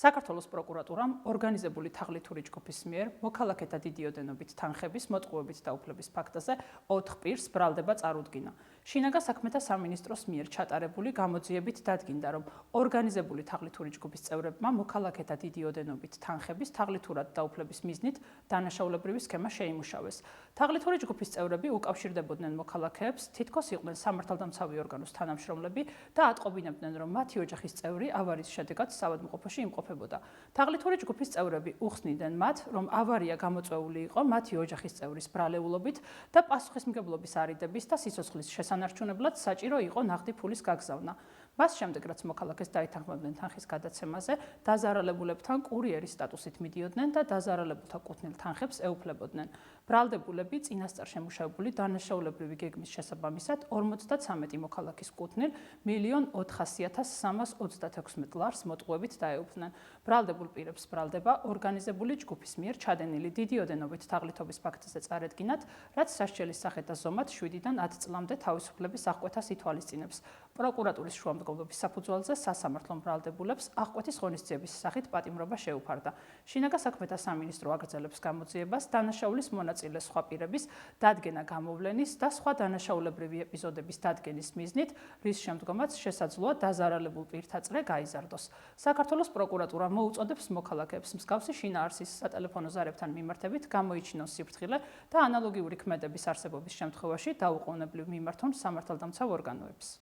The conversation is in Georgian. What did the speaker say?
საქართველოს პროკურატურამ ორგანიზებული თაღლითური ჯგუფის მიერ მოქალაქეთა დიდი ოდენობით თანხების მოტყუებით დაუფლების ფაქტზე 4 პირს ბრალდება წარუდგინა. შინაგან საქმეთა სამინისტროს მიერ ჩატარებული გამოძიებით დადგინდა, რომ ორგანიზებული თაღლითური ჯგუფის წევრებმა მოქალაქეთა დიდი ოდენობით თანხების თაღლითურად დაუფლების მიზნით დანაშაულებრივი სქემა შეიმუშავეს. თაღლითური ჯგუფის წევრები უკავშირდებოდნენ მოქალაქეებს, თითქოს იყვნენ სამართალდამცავი ორგანოს თანამშრომლები და ატყობინებდნენ, რომ მათი ოჯახის წევრი ავარიის შედეგად საავადმყოფოში იმყოფებოდა. თაღლითური ჯგუფის წევრები უხსნიდნენ მათ, რომ ავარია გამოწვეული იყო მათი ოჯახის წევრის ბრალეულობით და პასუხისმგებლობის არიდების და სიცოცხლის შესანარჩუნებლად საჭირო იყო ნაღდი ფულის გაგზავნა. მას შემდეგ, რაც მოქალაქეს დაითანხმებდნენ თანხის გადაცემაზე, დაზარალებულებთან კურიერის სტატუსით მიდიოდნენ და დაზარალებულთა კუთვნილ თანხებს ეუფლებოდნენ. ბრალდებულები წინასწარ შემუშავებული დანაშაულებრივი გეგმის შესაბამისად 53 მოქალაქის კუთვნილ 1,400,336 ლარს მოტყუებით დაეუფლნენ. ბრალდებულ პირებს ბრალდება ორგანიზებული ჯგუფის მიერ ჩადენილი დიდი ოდენობით თაღლითობის ფაქტზე წარედგინათ, რაც სასჯელის სახით და ზომად 7-დან 10 წლამდე თავისუფლების აღკვეთას ითვალისწინებს. პროკურატურის შუამდგომლობის საფუძველზე სასამართლომ ბრალდებულებს აღკვეთის ღონისძიების სახით პატიმრობა შეუფარდა. შინაგან საქმეთა სამინისტრო აგრძელებს გამოძიებას დანაშაულის მონაწილე სხვა პირების დადგენა გამოვლენის და სხვა დანაშაულებრივი ეპიზოდების დადგენის მიზნით, რის შემდგომაც შესაძლოა დაზარალებულ პირთა წრე გაიზარდოს. საქართველოს პროკურატურა მოუწოდებს მოქალაქეებს მსგავსი შინაარსის სატელეფონო ზარებთან მიმართებით გამოიჩინონ სიფრთხილე და ანალოგიური ქმედების არსებობის შემთხვევაში დაუყოვნებლივ მიმართონ სამართალდამცავ ორგანოებს.